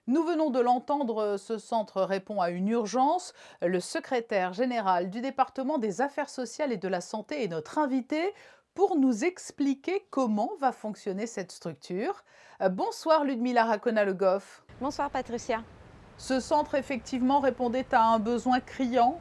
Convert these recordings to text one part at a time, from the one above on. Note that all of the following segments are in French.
Nous venons de l'entendre, ce centre répond à une urgence. Le secrétaire général du département des affaires sociales et de la santé est notre invité pour nous expliquer comment va fonctionner cette structure. Bonsoir Ludmila Racona-Le Goff. Bonsoir Patricia. Ce centre effectivement répondait à un besoin criant.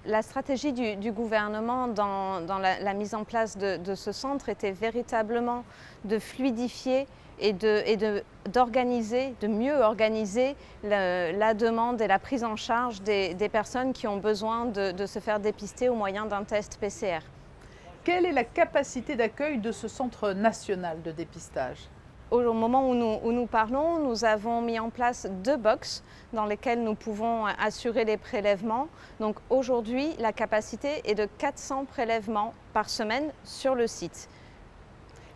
La stratégie du gouvernement dans la mise en place de ce centre était véritablement de fluidifier et d'organiser, de mieux organiser la demande et la prise en charge des personnes qui ont besoin de se faire dépister au moyen d'un test PCR. Quelle est la capacité d'accueil de ce centre national de dépistage? Au moment où nous parlons, nous avons mis en place 2 box dans lesquelles nous pouvons assurer les prélèvements. Donc aujourd'hui, la capacité est de 400 prélèvements par semaine sur le site.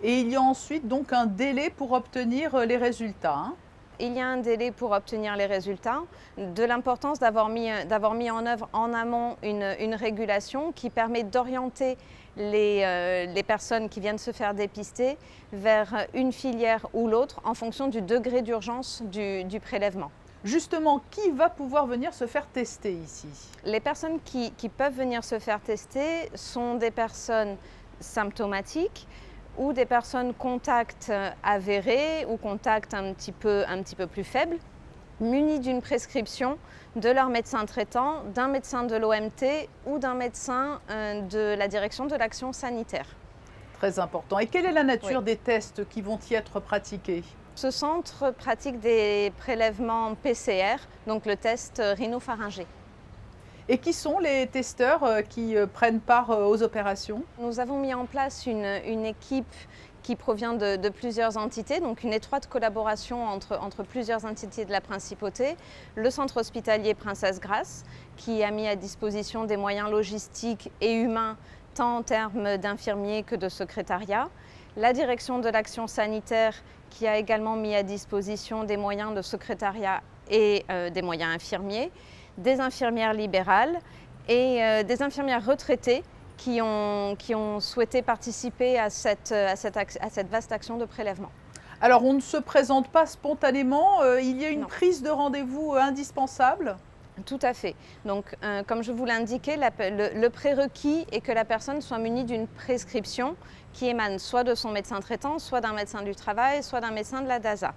Et il y a ensuite donc un délai pour obtenir les résultats, hein. Il y a un délai pour obtenir les résultats, de l'importance d'avoir mis en œuvre en amont une régulation qui permet d'orienter les personnes qui viennent se faire dépister vers une filière ou l'autre en fonction du degré d'urgence du prélèvement. Justement, qui va pouvoir venir se faire tester ici? Les personnes qui peuvent venir se faire tester sont des personnes symptomatiques ou des personnes contacts avérés ou contacts un petit peu plus faibles, munies d'une prescription de leur médecin traitant, d'un médecin de l'OMT ou d'un médecin de la direction de l'action sanitaire. Très important. Et quelle est la nature Oui. des tests qui vont y être pratiqués? Ce centre pratique des prélèvements PCR, donc le test rhinopharyngé. Et qui sont les testeurs qui prennent part aux opérations? Nous avons mis en place une équipe qui provient de plusieurs entités, donc une étroite collaboration entre plusieurs entités de la Principauté. Le centre hospitalier Princesse Grace, qui a mis à disposition des moyens logistiques et humains, tant en termes d'infirmiers que de secrétariat. La direction de l'action sanitaire, qui a également mis à disposition des moyens de secrétariat et des moyens infirmiers. Des infirmières libérales et des infirmières retraitées qui ont souhaité participer à cette vaste action de prélèvement. Alors, on ne se présente pas spontanément, il y a une Non, prise de rendez-vous indispensable? tout à fait. Donc, comme je vous l'indiquais, le prérequis est que la personne soit munie d'une prescription qui émane soit de son médecin traitant, soit d'un médecin du travail, soit d'un médecin de la DASA.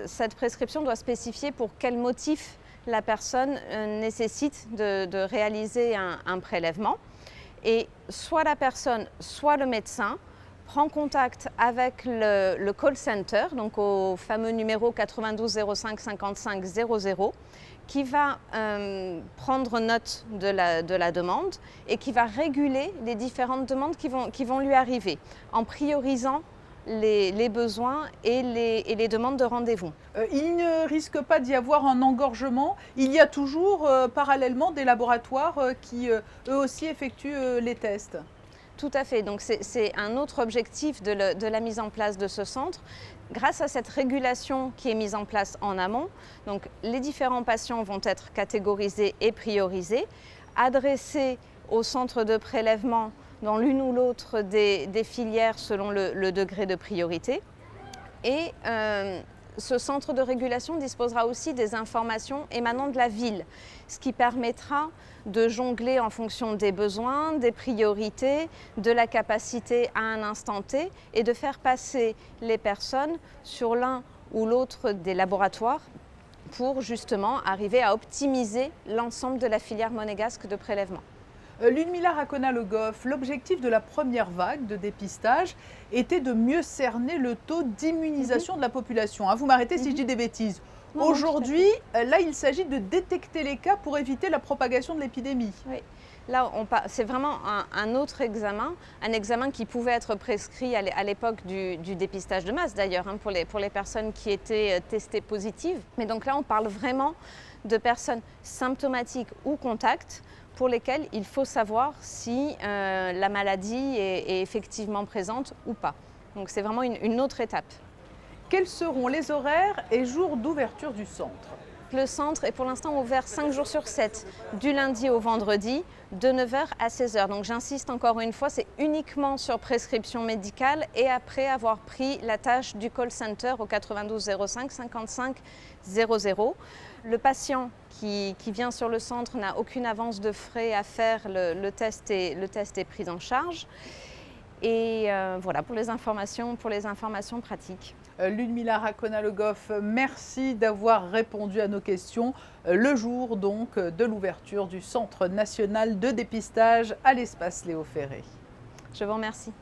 Cette prescription doit spécifier pour quel motif la personne nécessite de réaliser un prélèvement. Et soit la personne, soit le médecin prend contact avec le call center, donc au fameux numéro 92 05 55 00, qui va prendre note de la demande et qui va réguler les différentes demandes qui vont lui arriver, en priorisant les besoins et les demandes de rendez-vous. Il ne risque pas d'y avoir un engorgement. Il y a toujours parallèlement des laboratoires qui eux aussi effectuent les tests. Tout à fait. Donc c'est un autre objectif de la mise en place de ce centre. Grâce à cette régulation qui est mise en place en amont, donc les différents patients vont être catégorisés et priorisés, adressés au centre de prélèvement dans l'une ou l'autre des filières selon le degré de priorité. Et ce centre de régulation disposera aussi des informations émanant de la ville, ce qui permettra de jongler en fonction des besoins, des priorités, de la capacité à un instant T et de faire passer les personnes sur l'un ou l'autre des laboratoires pour justement arriver à optimiser l'ensemble de la filière monégasque de prélèvement. Ludmila Racona-Le Goff, l'objectif de la première vague de dépistage était de mieux cerner le taux d'immunisation de la population, hein. Vous m'arrêtez si je dis des bêtises. Non, non, tout à Aujourd'hui, fait. là, il s'agit de détecter les cas pour éviter la propagation de l'épidémie. Oui. Là, c'est vraiment un autre examen, un examen qui pouvait être prescrit à l'époque du dépistage de masse d'ailleurs, hein, pour les personnes qui étaient testées positives. Mais donc là, on parle vraiment de personnes symptomatiques ou contacts pour lesquelles il faut savoir si la maladie est effectivement présente ou pas. Donc c'est vraiment une autre étape. Quels seront les horaires et jours d'ouverture du centre? Donc le centre est pour l'instant ouvert 5 jours sur 7, du lundi au vendredi, de 9 heures à 16 heures. Donc j'insiste encore une fois, c'est uniquement sur prescription médicale et après avoir pris la tâche du call center au 92 05 55 00. Le patient qui vient sur le centre n'a aucune avance de frais à faire, le test est pris en charge. Et voilà pour les informations pratiques. Ludmila Rakona-Le Goff, merci d'avoir répondu à nos questions le jour donc de l'ouverture du Centre national de dépistage à l'espace Léo Ferré. Je vous remercie.